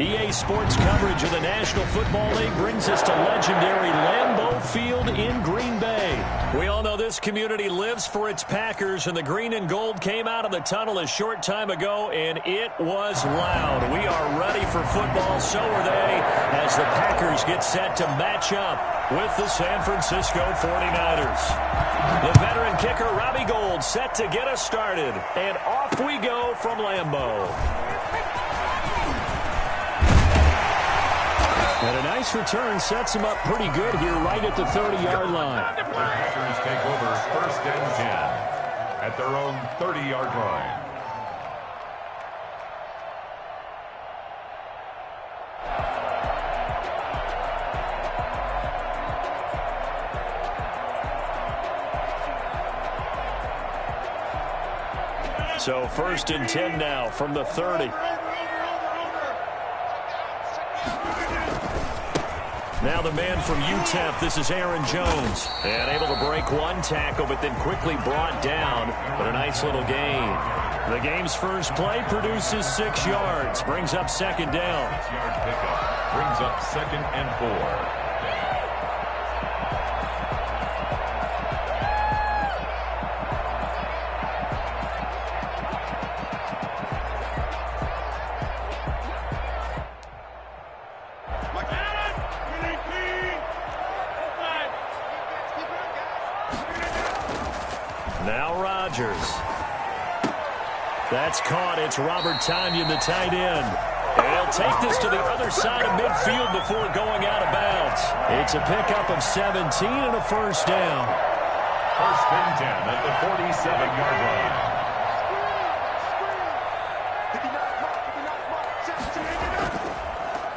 EA Sports coverage of the National Football League brings us to legendary Lambeau Field in Green Bay. We all know this community lives for its Packers, and the green and gold came out of the tunnel a short time ago, and it was loud. We are ready for football, so are they, as the Packers get set to match up with the San Francisco 49ers. The veteran kicker, Robbie Gould, set to get us started, and off we go from Lambeau. And a nice return sets him up pretty good here right at the 30-yard line. The Packers take over 1st and 10 at their own 30-yard line. So 1st and 10 now from the 30. Now the man from UTEP, this is Aaron Jones. And able to break one tackle, but then quickly brought down. But a nice little gain. The game's first play produces 6 yards. Brings up 2nd down. 6-yard pickup. Brings up 2nd and 4. Now Rodgers. That's caught. It's Robert Tonyan, the tight end. And he'll take this to the other side of midfield before going out of bounds. It's a pickup of 17 and a 1st down. 1st and 10 at the 47-yard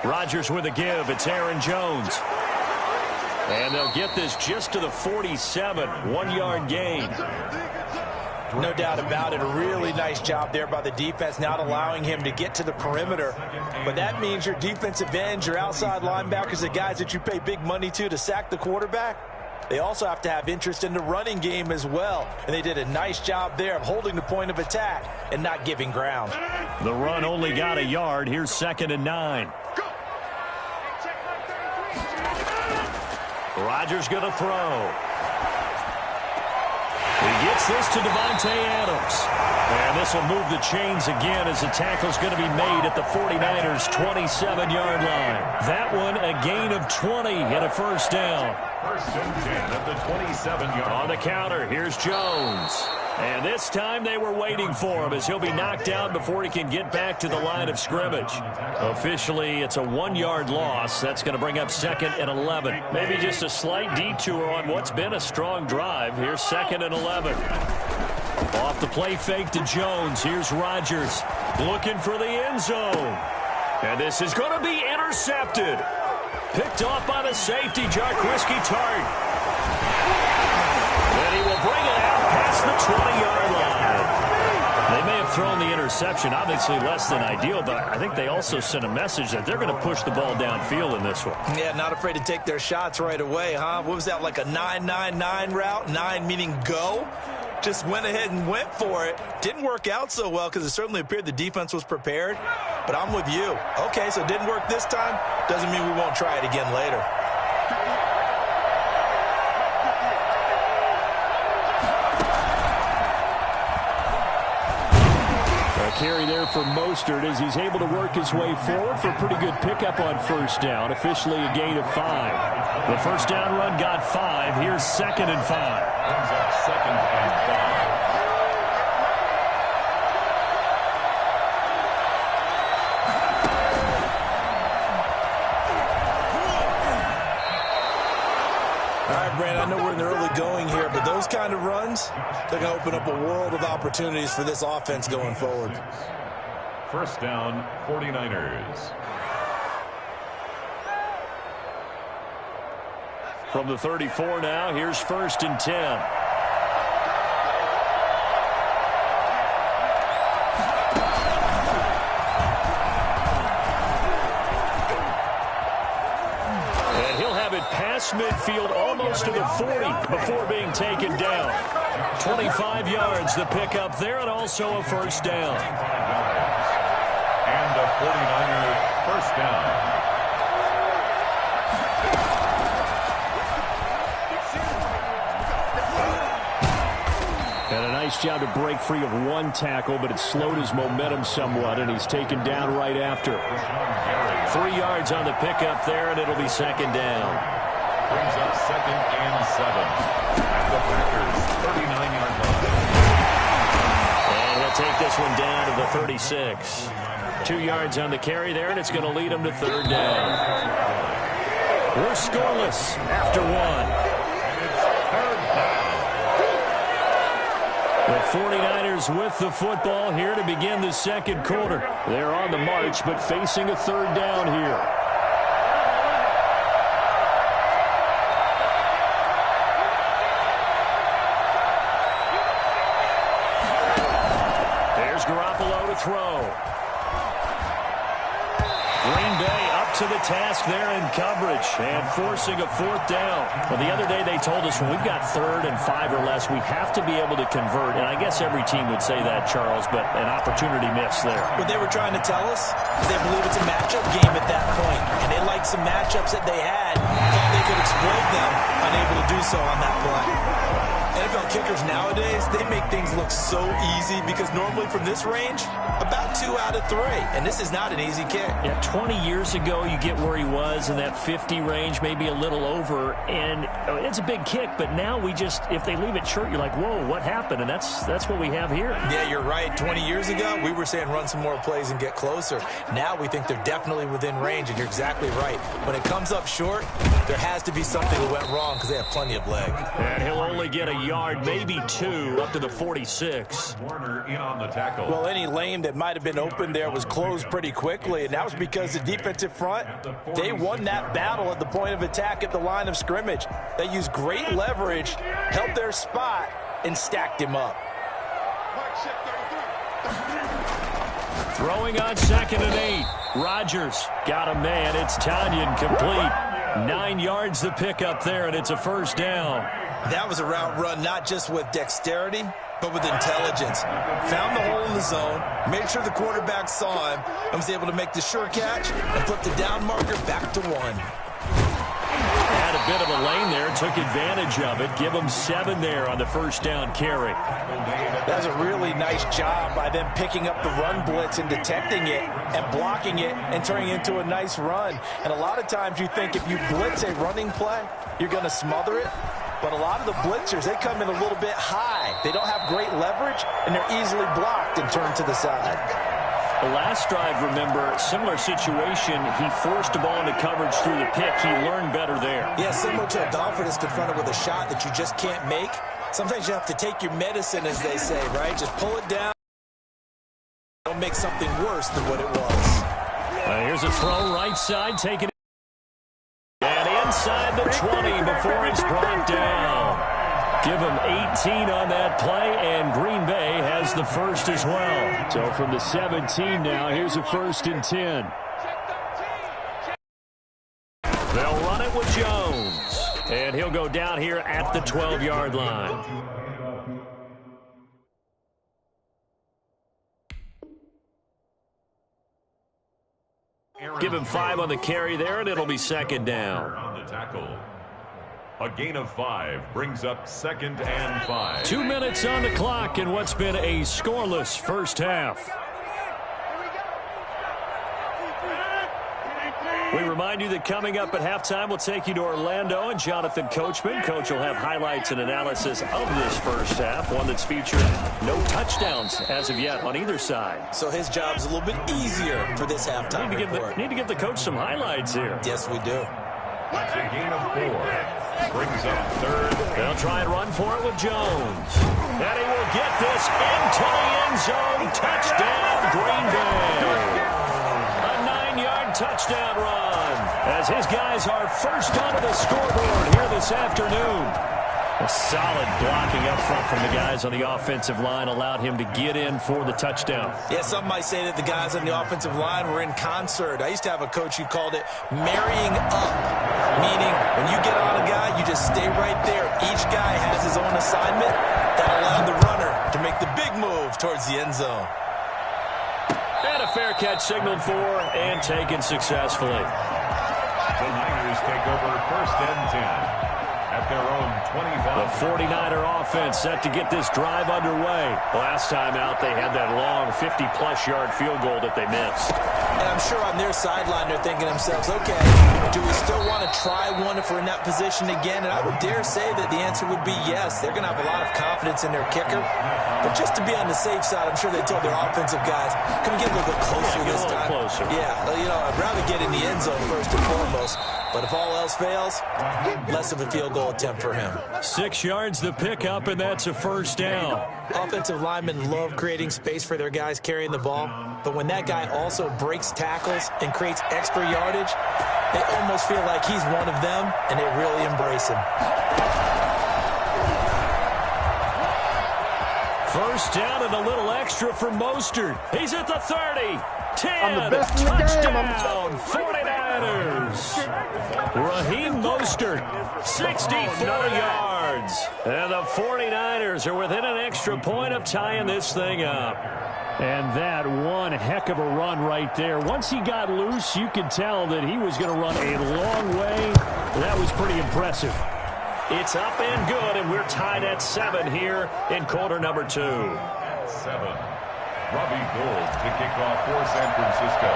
line. Rodgers with a give. It's Aaron Jones. And they'll get this just to the 47. 1-yard gain. No doubt about it. A really nice job there by the defense, not allowing him to get to the perimeter. But that means your defensive ends, your outside linebackers, the guys that you pay big money to sack the quarterback, they also have to have interest in the running game as well. And they did a nice job there of holding the point of attack and not giving ground. The run only got a yard. Here's 2nd and 9. Rodgers going to throw. He gets this to Devontae Adams. And this will move the chains again as the tackle's going to be made at the 49ers' 27-yard line. That one a gain of 20 and a 1st down. 1st and 10 at the 27-yard. On the counter, here's Jones. And this time they were waiting for him as he'll be knocked down before he can get back to the line of scrimmage. Officially, it's a 1-yard loss. That's going to bring up 2nd and 11. Maybe just a slight detour on what's been a strong drive. Here's 2nd and 11. Off the play fake to Jones. Here's Rodgers looking for the end zone. And this is going to be intercepted. Picked off by the safety, Jarquiski Tart. And he will bring it out past the 20-yard line. They may have thrown the interception, obviously less than ideal, but I think they also sent a message that they're going to push the ball downfield in this one. Yeah, not afraid to take their shots right away, huh? What was that, like a 9-9-9 route? 9 meaning go? Just went ahead and went for it. Didn't work out so well because it certainly appeared the defense was prepared. But I'm with you. Okay, so it didn't work this time. Doesn't mean we won't try it again later. Carry there for Mostert as he's able to work his way forward for a pretty good pickup on 1st down. Officially a gain of 5. The 1st down run got 5. Here's 2nd and 5. Brings up 2nd and 5. All right, Brandon, I know we're in the early going here, but those kind of runs, they're going to open up a world of opportunities for this offense going forward. 1st down, 49ers. From the 34 now, here's 1st and 10. Past midfield almost to the 40 before being taken down. 25 yards the pickup there, and also a 1st down. And a 49ers first down. And a nice job to break free of one tackle, but it slowed his momentum somewhat, and he's taken down right after. 3 yards on the pickup there, and it'll be second down. Brings up 2nd and 7 at the Packers' 39-yard line. And he'll take this one down to the 36. 2 yards on the carry there, and it's going to lead him to third down. We're scoreless after one. The 49ers with the football here to begin the second quarter. They're on the march, but facing a third down here. There's Garoppolo to throw. Green Bay up to the task there in coverage and forcing a fourth down. Well, the other day they told us when we've got 3rd and 5 or less, we have to be able to convert. And I guess every team would say that, Charles, but an opportunity missed there. What they were trying to tell us is they believe it's a matchup game at that point. And they liked some matchups that they had, thought they could exploit them, unable to do so on that play. NFL kickers nowadays, they make things look so easy because normally from this range, about 2 out of 3. And this is not an easy kick. Yeah, 20 years ago, you get where he was in that 50 range, maybe a little over, and it's a big kick, but now we just, if they leave it short, you're like, whoa, what happened? And that's what we have here. Yeah, you're right. 20 years ago, we were saying run some more plays and get closer. Now we think they're definitely within range, and you're exactly right. When it comes up short, there has to be something that went wrong because they have plenty of leg. And he'll only get a yard, maybe 2, up to the 46. Warner in on the tackle. Well, any lane that might have been open there was closed pretty quickly, and that was because the defensive front, they won that battle at the point of attack at the line of scrimmage. They used great leverage, held their spot, and stacked him up. Throwing on 2nd and 8. Rodgers got a man. It's Tanyan complete. 9 yards the pickup there, and it's a first down. That was a route run not just with dexterity, but with intelligence. Found the hole in the zone, made sure the quarterback saw him, and was able to make the sure catch and put the down marker back to 1. Had a bit of a lane there, took advantage of it. Give him 7 there on the first down carry. That was a really nice job by them picking up the run blitz and detecting it and blocking it and turning it into a nice run. And a lot of times you think if you blitz a running play, you're going to smother it. But a lot of the blitzers, they come in a little bit high. They don't have great leverage, and they're easily blocked and turned to the side. The last drive, remember, similar situation. He forced the ball into coverage through the pick. He learned better there. Yeah, similar to a golfer that's confronted with a shot that you just can't make. Sometimes you have to take your medicine, as they say, right? Just pull it down. Don't make something worse than what it was. Here's a throw right side, taking it. And inside the 20 before he's brought down. Give him 18 on that play, and Green Bay has the first as well. So from the 17 now, here's a 1st and 10. They'll run it with Jones, and he'll go down here at the 12-yard line. Give him 5 on the carry there, and it'll be second down. On the tackle. A gain of 5 brings up 2nd and 5. 2 minutes on the clock in what's been a scoreless first half. We remind you that coming up at halftime, we'll take you to Orlando and Jonathan Coachman. Coach will have highlights and analysis of this first half, one that's featured no touchdowns as of yet on either side. So his job's a little bit easier for this halftime report. Need to give the coach some highlights here. Yes, we do. That's a gain of 4. Brings up 3rd. They'll try and run for it with Jones. And he will get this into the end zone. Touchdown, Green Bay. A 9-yard touchdown run as his guys are first onto the scoreboard here this afternoon. A solid blocking up front from the guys on the offensive line allowed him to get in for the touchdown. Yeah, some might say that the guys on the offensive line were in concert. I used to have a coach who called it marrying up, meaning when you get on a guy, you just stay right there. Each guy has his own assignment. That allowed the runner to make the big move towards the end zone. And And a fair catch signaled for and taken successfully. The Niners take over 1st and 10 at their own 25. The 49er offense set to get this drive underway. Last time out, they had that long 50-plus yard field goal that they missed. And I'm sure on their sideline they're thinking to themselves, okay, do we still want to try one if we're in that position again? And I would dare say that the answer would be yes. They're going to have a lot of confidence in their kicker. But just to be on the safe side, I'm sure they told their offensive guys, come get a little bit closer this time. Closer. Yeah, I'd rather get in the end zone first and foremost. But if all else fails, less of a field goal attempt for him. 6 yards the pickup, and that's a first down. Offensive linemen love creating space for their guys carrying the ball. But when that guy also breaks tackles and creates extra yardage, they almost feel like he's one of them, and they really embrace him. First down and a little extra for Mostert. He's at the 30. 10. I'm the best in the game. Touchdown, 49ers. Raheem Mostert, 64 yards. And the 49ers are within an extra point of tying this thing up. And that one heck of a run right there. Once he got loose, you could tell that he was going to run a long way. That was pretty impressive. It's up and good, and we're tied at 7 here in quarter number 2. 7. Robbie Gould to kick off for San Francisco.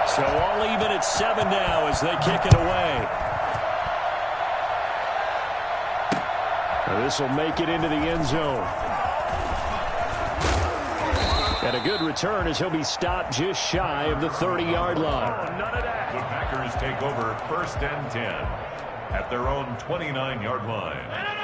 So all even at 7 now as they kick it away. This will make it into the end zone. And a good return as he'll be stopped just shy of the 30-yard line. None of that. The Packers take over 1st and 10 at their own 29-yard line.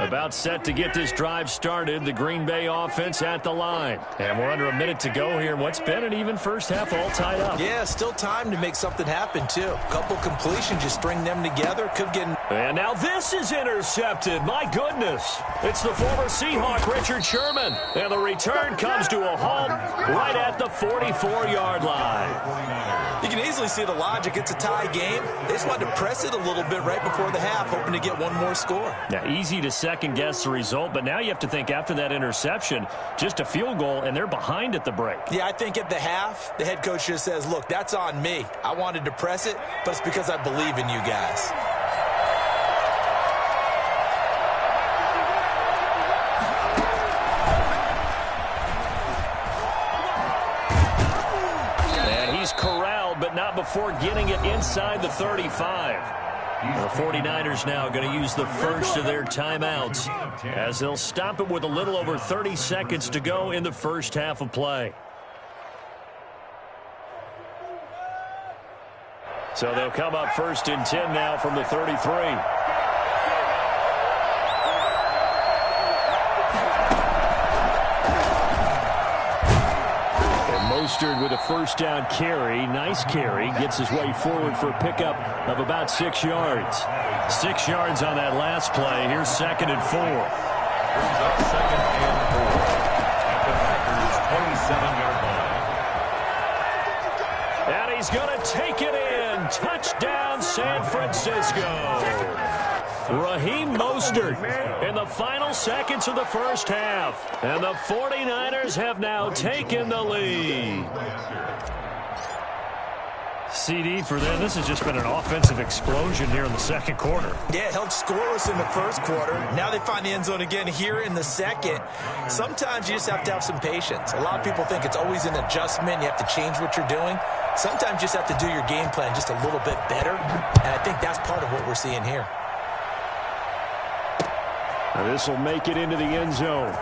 About set to get this drive started, the Green Bay offense at the line. And we're under a minute to go here. What's been an even first half, all tied up. Yeah, still time to make something happen, too. A couple completions, just string them together. Could get... And now this is intercepted. My goodness. It's the former Seahawk, Richard Sherman. And the return comes to a halt right at the 44-yard line. You can easily see the logic. It's a tie game. They just wanted to press it a little bit right before the half, hoping to get one more score. Now, easy to second-guess the result, but now you have to think after that interception, just a field goal, and they're behind at the break. Yeah, I think at the half, the head coach just says, look, that's on me. I wanted to press it, but it's because I believe in you guys. And he's corralled, but not before getting it inside the 35. The 49ers now going to use the first of their timeouts as they'll stop it with a little over 30 seconds to go in the first half of play. So they'll come up 1st and 10 now from the 33. Mostert with a first down carry. Nice carry. Gets his way forward for a pickup of about 6 yards. 6 yards on that last play. Here's 2nd and 4. Brings up 2nd and 4 at the Packers' 27-yard line. And he's going to take it in. Touchdown, San Francisco. Raheem Mostert in the final seconds of the first half. And the 49ers have now taken the lead. CD for them. This has just been an offensive explosion here in the second quarter. Yeah, held scoreless in the first quarter. Now they find the end zone again here in the second. Sometimes you just have to have some patience. A lot of people think it's always an adjustment. You have to change what you're doing. Sometimes you just have to do your game plan just a little bit better. And I think that's part of what we're seeing here. This will make it into the end zone.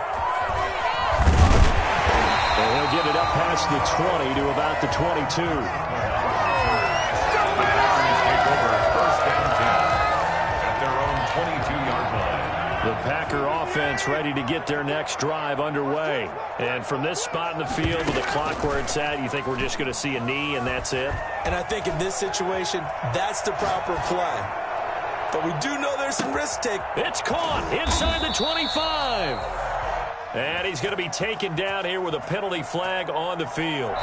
And he'll get it up past the 20 to about the 22. The Packer offense ready to get their next drive underway. And from this spot in the field with the clock where it's at, you think we're just going to see a knee and that's it? And I think in this situation, that's the proper play. But we do know there's some risk take. It's caught inside the 25. And he's going to be taken down here with a penalty flag on the field.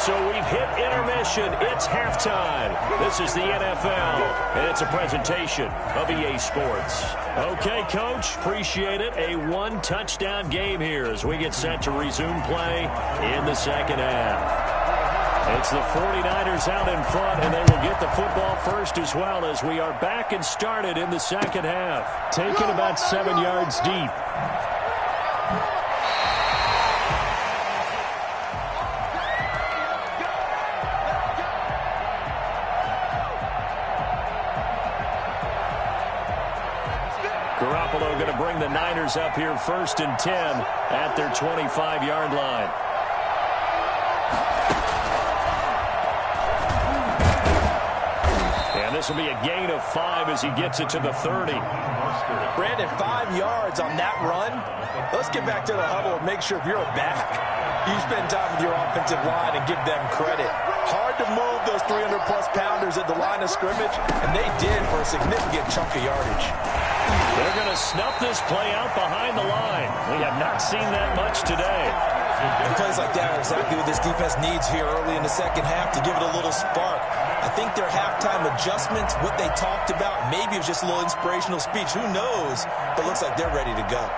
So we've hit intermission. It's halftime. This is the NFL, and it's a presentation of EA Sports. Okay, Coach, appreciate it. A one-touchdown game here as we get set to resume play in the second half. It's the 49ers out in front, and they will get the football first as well as we are back and started in the second half. Taken about 7 yards deep. Garoppolo going to bring the Niners up here 1st and 10 at their 25-yard line. And this will be a gain of 5 as he gets it to the 30. Brandon, 5 yards on that run. Let's get back to the huddle and make sure if you're a back, you spend time with your offensive line and give them credit. Hard to move those 300-plus pounders at the line of scrimmage, and they did for a significant chunk of yardage. They're going to snuff this play out behind the line. We have not seen that much today. And plays like that are exactly what this defense needs here early in the second half to give it a little spark. I think their halftime adjustments, what they talked about, maybe it was just a little inspirational speech. Who knows? But it looks like they're ready to go.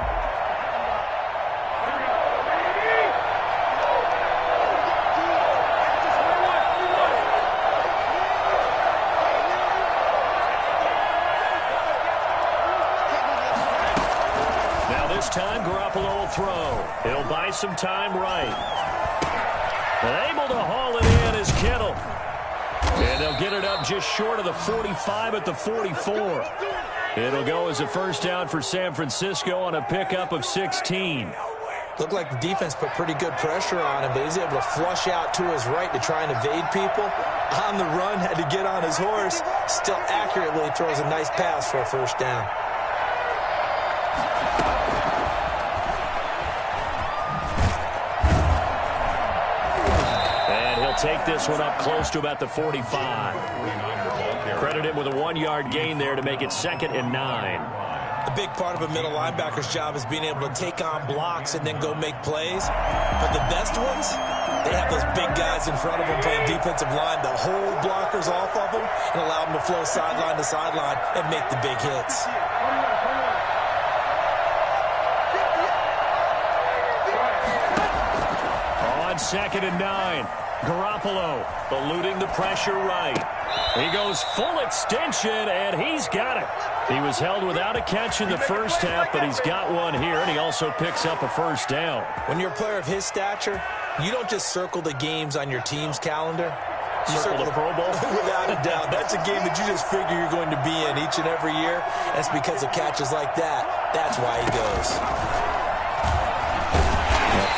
This time, Garoppolo will throw. He'll buy some time right. And able to haul it in is Kittle. And they'll get it up just short of the 45 at the 44. It'll go as a first down for San Francisco on a pickup of 16. Looked like the defense put pretty good pressure on him, but he's able to flush out to his right to try and evade people. On the run, had to get on his horse. Still accurately throws a nice pass for a first down. Take this one up close to about the 45. Credit him with a 1-yard gain there to make it 2nd and 9. A big part of a middle linebacker's job is being able to take on blocks and then go make plays. But the best ones, they have those big guys in front of them playing defensive line to hold blockers off of them and allow them to flow sideline to sideline and make the big hits. On 2nd and 9. Garoppolo eluding the pressure right. He goes full extension, and he's got it. He was held without a catch in the first half, but he's got one here, and he also picks up a first down. When you're a player of his stature, you don't just circle the games on your team's calendar. You circle the Pro Bowl? Without a doubt. That's a game that you just figure you're going to be in each and every year. That's because of catches like that. That's why he goes.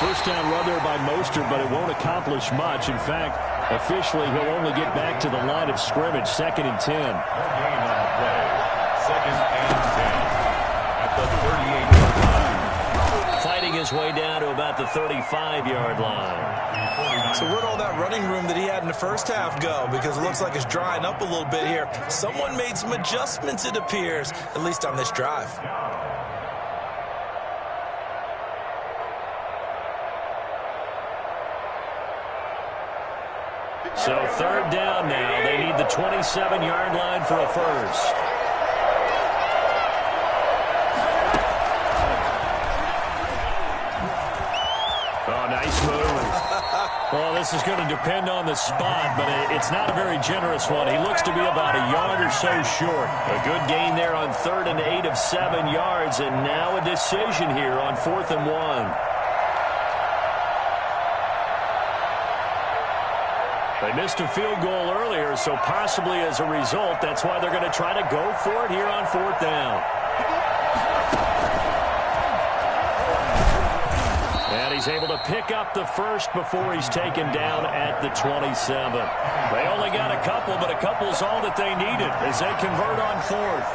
First down run there by Mostert, but it won't accomplish much. In fact, officially, he'll only get back to the line of scrimmage, 2nd and 10. Gain on the play, 2nd and 10 at the 38-yard line. Fighting his way down to about the 35-yard line. So where'd all that running room that he had in the first half go? Because it looks like it's drying up a little bit here. Someone made some adjustments, it appears, at least on this drive. So 3rd down now. They need the 27-yard line for a first. Oh, nice move. Well, this is going to depend on the spot, but it's not a very generous one. He looks to be about a yard or so short. A good gain there on 3rd and 8 of 7 yards, and now a decision here on 4th and 1. They missed a field goal earlier, so possibly as a result, that's why they're going to try to go for it here on 4th down. And he's able to pick up the first before he's taken down at the 27. They only got a couple, but a couple's all that they needed as they convert on 4th.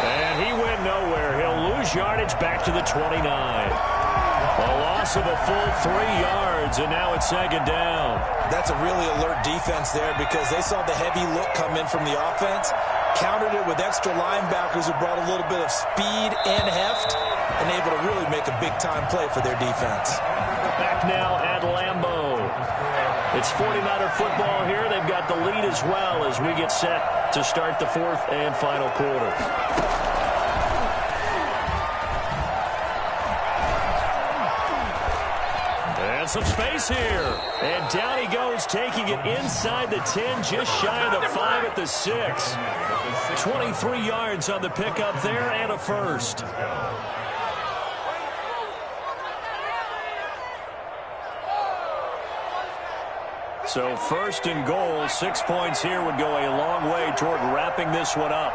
And he went nowhere. He'll lose yardage back to the 29. A loss of a full 3 yards, and now it's 2nd down. That's a really alert defense there because they saw the heavy look come in from the offense, countered it with extra linebackers who brought a little bit of speed and heft, and able to really make a big-time play for their defense. Back now at Lambeau. It's 49er football here. They've got the lead as well as we get set to start the 4th and final quarter. some space here. And down he goes, taking it inside the 10, just shy of the 5 at the 6. 23 yards on the pickup there and a first. So first and goal, 6 points here would go a long way toward wrapping this one up.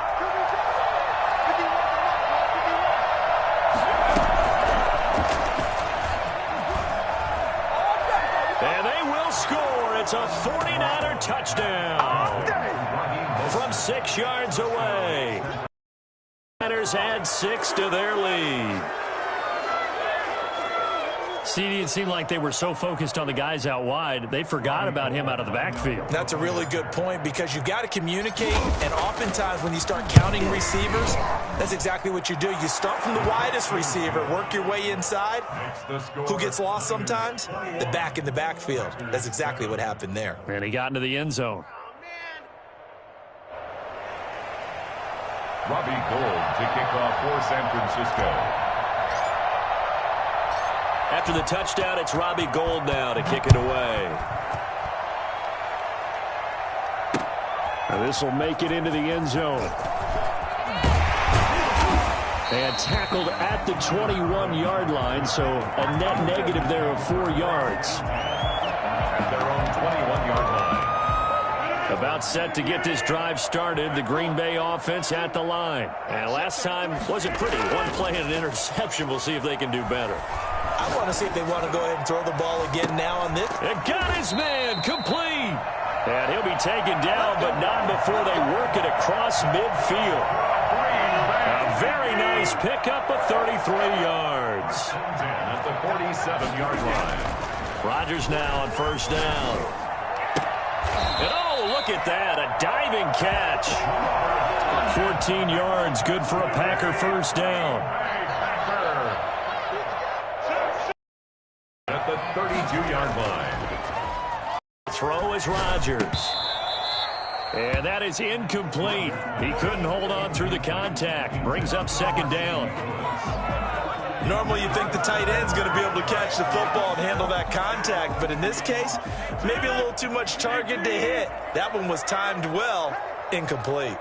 And they will score. It's a 49er touchdown from 6 yards away. Niners add 6 to their lead. CD, it seemed like they were so focused on the guys out wide, they forgot about him out of the backfield. That's a really good point because you've got to communicate, and oftentimes when you start counting receivers, that's exactly what you do. You start from the widest receiver, work your way inside. Who gets lost sometimes? The back in the backfield. That's exactly what happened there. And he got into the end zone. Robbie Gould to kick off for San Francisco. After the touchdown, it's Robbie Gould now to kick it away. Now this will make it into the end zone. And tackled at the 21-yard line, so a net negative there of 4 yards. At their own 21-yard line. About set to get this drive started, the Green Bay offense at the line. And last time wasn't pretty. One play and an interception. We'll see if they can do better. I want to see if they want to go ahead and throw the ball again now on this. It got his man complete. And he'll be taken down, but not before they work it across midfield. A very nice pickup of 33 yards. At the 47-yard line. Rodgers now on first down. And oh, look at that, a diving catch. 14 yards, good for a Packer first down. At the 32-yard line. Throw is Rodgers. And that is incomplete. He couldn't hold on through the contact. Brings up second down. Normally you think the tight end's going to be able to catch the football and handle that contact, but in this case, maybe a little too much target to hit. That one was timed well, incomplete.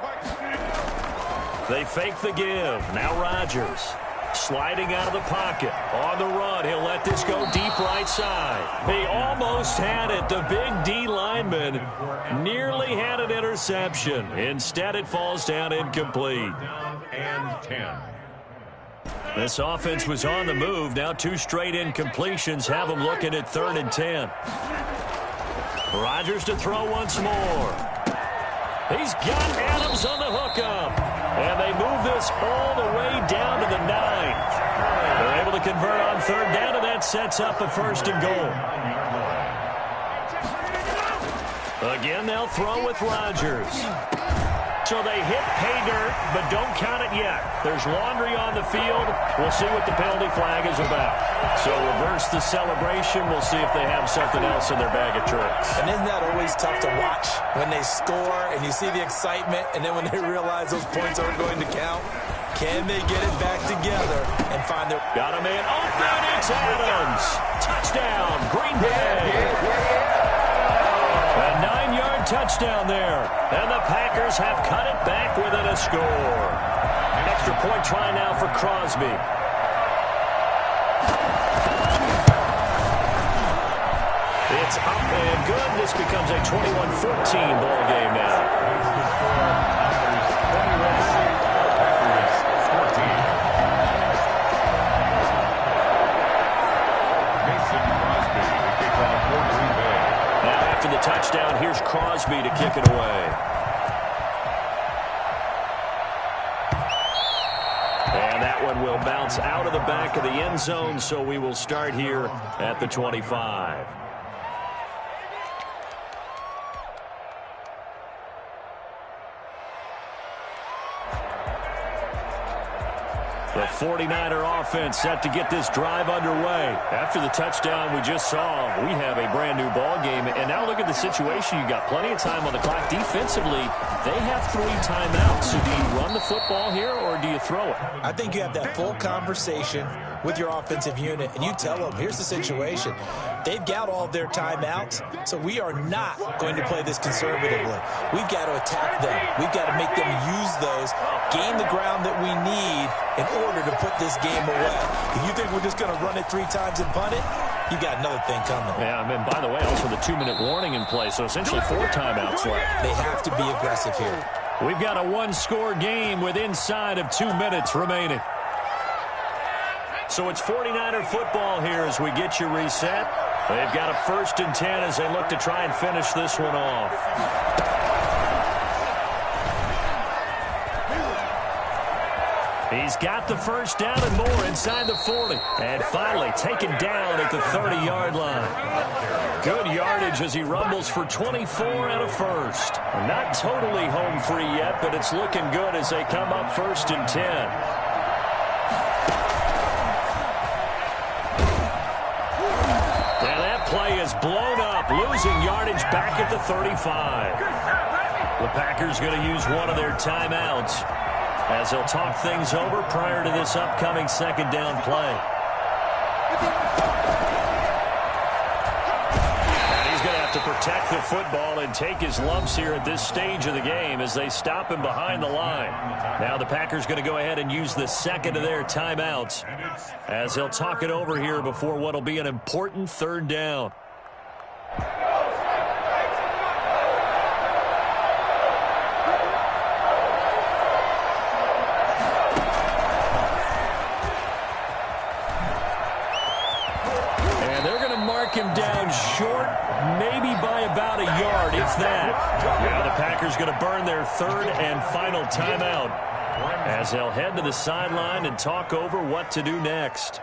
They fake the give. Now Rodgers sliding out of the pocket. On the run, he'll let this go deep right side. He almost had it. The big D lineman nearly had an interception. Instead, it falls down incomplete. And 10. This offense was on the move. Now 2 straight incompletions have them looking at 3rd and 10. Rodgers to throw once more. He's got Adams on the hookup. And they move this all the way down to the 9. They're able to convert on 3rd down, and that sets up a 1st and goal. Again, they'll throw with Rodgers. So they hit pay dirt, but don't count it yet. There's laundry on the field. We'll see what the penalty flag is about. So reverse the celebration. We'll see if they have something else in their bag of tricks. And isn't that always tough to watch when they score and you see the excitement, and then when they realize those points aren't going to count? Can they get it back together and find their... Got a man open. It's Adams. Touchdown, Green Bay. A 9-yard touchdown there. And the Packers have cut it back within a score. Extra point try now for Crosby. It's up and good. This becomes a 21-14 ball game now. After the touchdown, here's Crosby to kick it away. And that one will bounce out of the back of the end zone, so we will start here at the 25. The 49er offense set to get this drive underway. After the touchdown we just saw, we have a brand new ball game. And now look at the situation. You got plenty of time on the clock. Defensively, they have 3 timeouts. So do you run the football here or do you throw it? I think you have that full conversation with your offensive unit, and you tell them, here's the situation. They've got all of their timeouts, so we are not going to play this conservatively. We've got to attack them. We've got to make them use those, gain the ground that we need in order to put this game away. If you think we're just going to run it 3 times and punt it, you got another thing coming. Yeah, and by the way, also the 2-minute warning in play, so essentially 4 timeouts left. They have to be aggressive here. We've got a 1-score game with inside of 2 minutes remaining. So it's 49er football here as we get you reset. They've got a 1st and 10 as they look to try and finish this one off. He's got the first down and more inside the 40. And finally taken down at the 30-yard line. Good yardage as he rumbles for 24 and a first. Not totally home free yet, but it's looking good as they come up 1st and 10. Play is blown up, losing yardage back at the 35. The Packers going to use one of their timeouts as they'll talk things over prior to this upcoming 2nd down play. And he's going to have to protect the football and take his lumps here at this stage of the game as they stop him behind the line. Now the Packers going to go ahead and use the 2nd of their timeouts as he'll talk it over here before what will be an important 3rd down. And they're going to mark him down short, maybe by about a yard, if that. Now the Packers going to burn their 3rd and final timeout as they'll head to the sideline and talk over what to do next.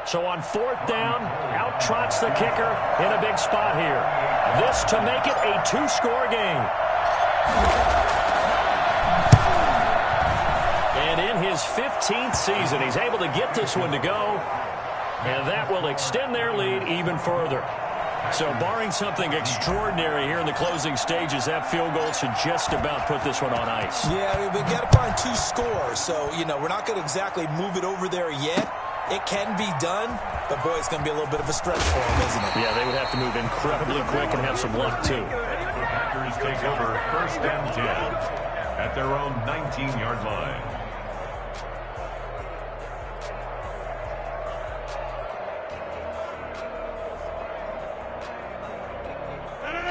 So on 4th down, out trots the kicker in a big spot here. This to make it a 2-score game. And in his 15th season, he's able to get this one to go. And that will extend their lead even further. So barring something extraordinary here in the closing stages, that field goal should just about put this one on ice. Yeah, we've got to find 2 scores. So, we're not going to exactly move it over there yet. It can be done, but, boy, it's going to be a little bit of a stretch for them, isn't it? Yeah, they would have to move incredibly quick and have some luck, too. The Packers take over 1st and 10 at their own 19-yard line.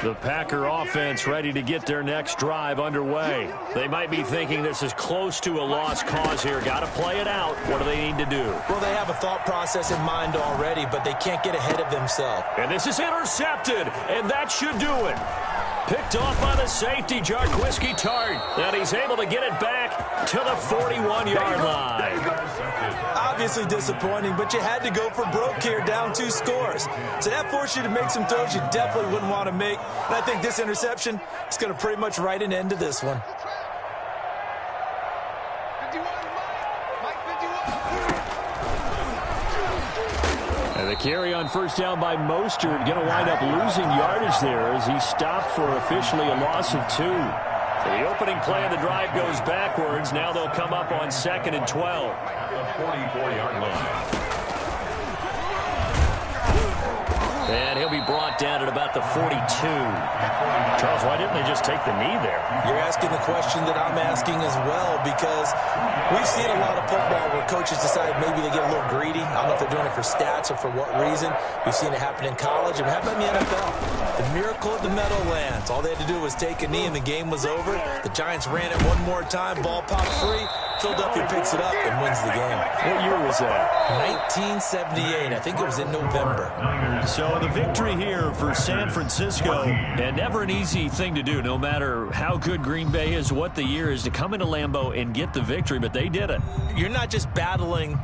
The Packer offense ready to get their next drive underway. They might be thinking this is close to a lost cause here. Got to play it out. What do they need to do? Well, they have a thought process in mind already, but they can't get ahead of themselves. And this is intercepted, and that should do it. Picked off by the safety, Jarquiski Tart. And he's able to get it back to the 41-yard line. Obviously disappointing, but you had to go for broke here, down 2 scores. So that forced you to make some throws you definitely wouldn't want to make. And I think this interception is going to pretty much write an end to this one. And the carry on 1st down by Mostert going to wind up losing yardage there as he stopped for officially a loss of 2. So the opening play of the drive goes backwards. Now they'll come up on 2nd and 12. At the 44-yard line. And he'll be brought down at about the 42. Charles, why didn't they just take the knee there? You're asking the question that I'm asking as well, because we've seen a lot of football where coaches decide maybe they get a little greedy. I don't know if they're doing it for stats or for what reason. We've seen it happen in college, and it happened in the NFL. The miracle of the Meadowlands. All they had to do was take a knee, and the game was over. The Giants ran it one more time. Ball popped free. Philadelphia picks it up and wins the game. What year was that? 1978. I think it was in November. So the victory here for San Francisco, and never an easy thing to do, no matter how good Green Bay is, what the year is, to come into Lambeau and get the victory, but they did it. You're not just battling